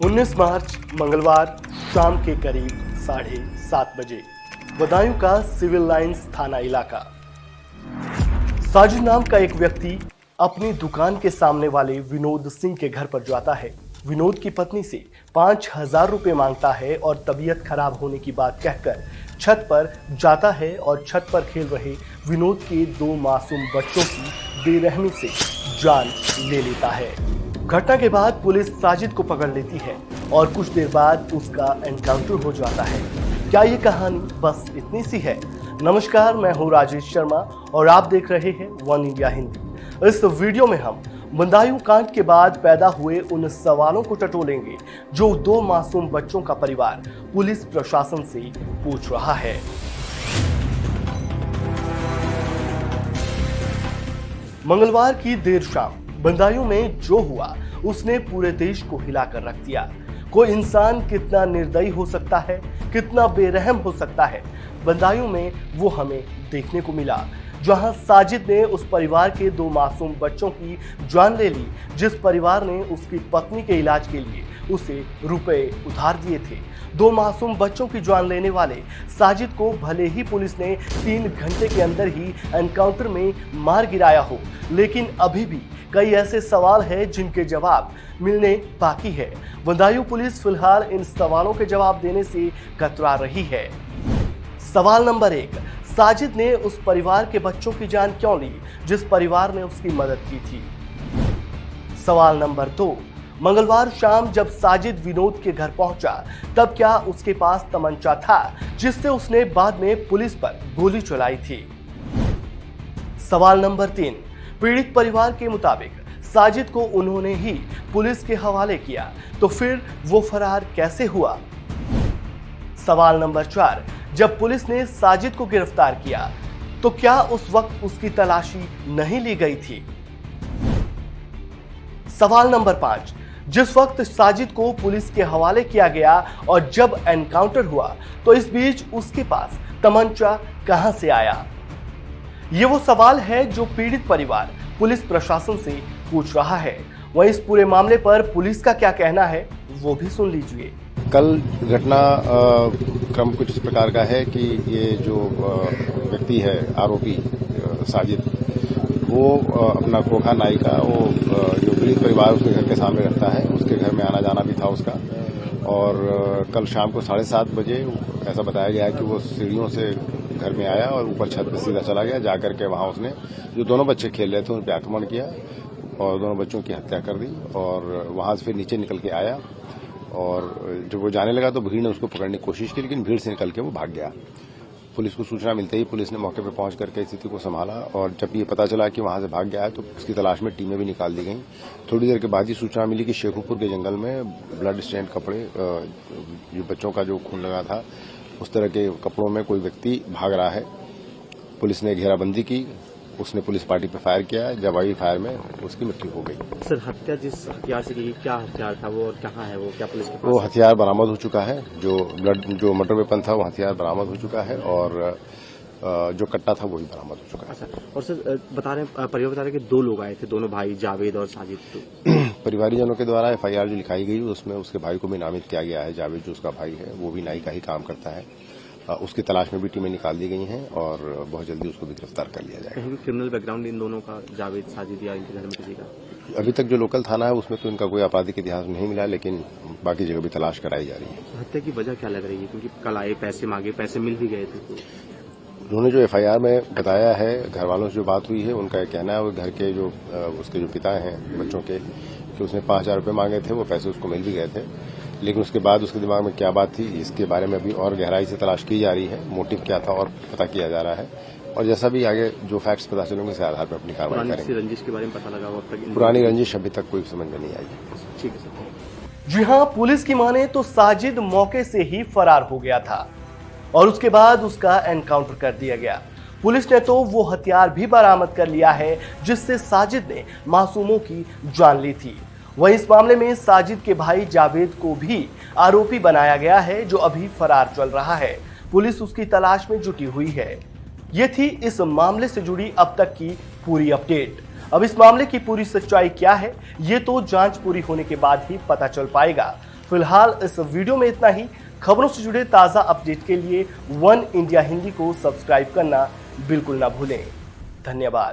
19 मार्च मंगलवार शाम के करीब 7:30 बजे बदायूं का सिविल लाइंस थाना इलाका। साजिद नाम का एक व्यक्ति अपनी दुकान के सामने वाले विनोद सिंह के घर पर जाता है। विनोद की पत्नी से 5,000 रुपए मांगता है और तबीयत खराब होने की बात कहकर छत पर जाता है और छत पर खेल रहे विनोद के 2 मासूम बच्चों की बेरहमी से जान ले लेता है। घटना के बाद पुलिस साजिद को पकड़ लेती है और कुछ देर बाद उसका एनकाउंटर हो जाता है। क्या ये कहानी बस इतनी सी है? नमस्कार, मैं हूं राजेश शर्मा और आप देख रहे हैं वन इंडिया हिंदी। इस वीडियो में हम बदायूं कांड के बाद पैदा हुए उन सवालों को टटोलेंगे जो 2 मासूम बच्चों का परिवार पुलिस प्रशासन से पूछ रहा है। मंगलवार की देर शाम बदायूं में जो हुआ उसने पूरे देश को हिलाकर रख दिया। कोई इंसान कितना निर्दयी हो सकता है, कितना बेरहम हो सकता है, बदायूं में वो हमें देखने को मिला, जहां साजिद ने उस परिवार के 2 मासूम बच्चों की जान ले ली, जिस परिवार ने उसकी पत्नी के इलाज के लिए उसे रुपए उधार दिए थे। 2 मासूम बच्चों की जान लेने वाले साजिद को भले ही पुलिस ने 3 घंटे के अंदर ही एनकाउंटर में मार गिराया हो, लेकिन अभी भी कई ऐसे सवाल हैं जिनके जवाब मिलने बाकी है। बदायूं पुलिस फिलहाल इन सवालों के जवाब देने से कतरा रही है। सवाल नंबर 1, साजिद ने उस परिवार के बच्चों की जान क्यों ली जिस परिवार ने उसकी मदद की थी? सवाल नंबर 2, मंगलवार शाम जब साजिद विनोद के घर पहुंचा तब क्या उसके पास तमंचा था जिससे उसने बाद में पुलिस पर गोली चलाई थी? सवाल नंबर 3, पीड़ित परिवार के मुताबिक साजिद को उन्होंने ही पुलिस के हवाले किया, तो फिर वो फरार कैसे हुआ? सवाल नंबर 4, जब पुलिस ने साजिद को गिरफ्तार किया तो क्या उस वक्त उसकी तलाशी नहीं ली गई थी? सवाल नंबर 5, जिस वक्त साजिद को पुलिस के हवाले किया गया और जब एनकाउंटर हुआ तो इस बीच उसके पास तमंचा कहां से आया? ये वो सवाल है जो पीड़ित परिवार पुलिस प्रशासन से पूछ रहा है। वहीं इस पूरे मामले पर पुलिस का क्या कहना है वो भी सुन लीजिए। कल घटना क्रम कुछ इस प्रकार का है कि ये जो व्यक्ति है आरोपी साजिद, वो अपना खोखा नाई का वो जो पीड़ित परिवार उसके घर के सामने रहता है, उसके घर में आना जाना भी था उसका। और कल शाम को 7:30 बजे ऐसा बताया गया है कि वो सीढ़ियों से घर में आया और ऊपर छत पर सीधा चला गया। जाकर के वहां उसने जो दोनों बच्चे खेल रहे थे उन पर आक्रमण किया और दोनों बच्चों की हत्या कर दी। और वहां से फिर नीचे निकल के आया और जब वो जाने लगा तो भीड़ ने उसको पकड़ने की कोशिश की, लेकिन भीड़ से निकल के वो भाग गया। पुलिस को सूचना मिलते ही पुलिस ने मौके पर पहुंच करके स्थिति को संभाला और जब ये पता चला कि वहां से भाग गया है तो उसकी तलाश में टीमें भी निकाल दी गई। थोड़ी देर के बाद ही सूचना मिली कि शेखुपुर के जंगल में ब्लड स्टेन कपड़े, जो बच्चों का जो खून लगा था उस तरह के कपड़ों में कोई व्यक्ति भाग रहा है। पुलिस ने घेराबंदी की, उसने पुलिस पार्टी पर फायर किया, जवाबी फायर में उसकी मृत्यु हो गई। सर, हत्या जिस हथियार से की, क्या हथियार था वो और कहाँ है वो? क्या पुलिस के पास? वो हथियार बरामद हो चुका है, जो मर्डर वेपन था वो हथियार बरामद हो चुका है और जो कट्टा था वो भी बरामद हो चुका है। अच्छा, और सर परिवार बता रहे कि 2 लोग आए थे, दोनों भाई जावेद और साजिद। परिवारीजनों के द्वारा एफआईआर जो लिखाई गई उसमें उसके भाई को भी नामित किया गया है। जावेद जो उसका भाई है वो भी नाई का ही काम करता है। उसकी तलाश में भी टीमें निकाल दी गई हैं और बहुत जल्दी उसको भी गिरफ्तार कर लिया जाएगा। कहीं भी क्रिमिनल बैकग्राउंड इन दोनों का, जावेद साजिद या इनके घर में किसी का? अभी तक जो लोकल थाना है उसमें तो इनका कोई आपराधिक इतिहास नहीं मिला, लेकिन बाकी जगह भी तलाश कराई जा रही है। हत्या की वजह क्या लग रही है? क्योंकि कल आए, पैसे मांगे, पैसे मिल भी गए थे। उन्होंने जो एफआईआर में बताया है, घर वालों से जो बात हुई है उनका कहना है वो घर के जो उसके जो पिता हैं बच्चों के, कि उसने 5,000 रुपये मांगे थे, वो पैसे उसको मिल भी गए थे। लेकिन उसके बाद उसके दिमाग में क्या बात थी इसके बारे में अभी और गहराई से तलाश की जा रही है। मोटिव क्या था और पता किया जा रहा है और जैसा भी आगे जो फैक्ट्स पता चलेंगे उस आधार पर अपनी कार्रवाई करेंगे। रंजिश के बारे में पता लगा अब तक? पुरानी रंजिश अभी तक कोई समझ में नहीं आई। ठीक है सर। जी हां, पुलिस की माने तो साजिद मौके से ही फरार हो गया था और उसके बाद उसका एनकाउंटर कर दिया गया। पुलिस ने तो वो हथियार भी बरामद कर लिया है जिससे साजिद ने मासूमों की जान ली थी। वहीं इस मामले में साजिद के भाई जावेद को भी आरोपी बनाया गया है जो अभी फरार चल रहा है। पुलिस उसकी तलाश में जुटी हुई है। ये थी इस मामले से जुड़ी अब तक की पूरी अपडेट। अब इस मामले की पूरी सच्चाई क्या है ये तो जांच पूरी होने के बाद ही पता चल पाएगा। फिलहाल इस वीडियो में इतना ही। खबरों से जुड़े ताज़ा अपडेट के लिए वन इंडिया हिंदी को सब्सक्राइब करना बिल्कुल ना भूलें। धन्यवाद।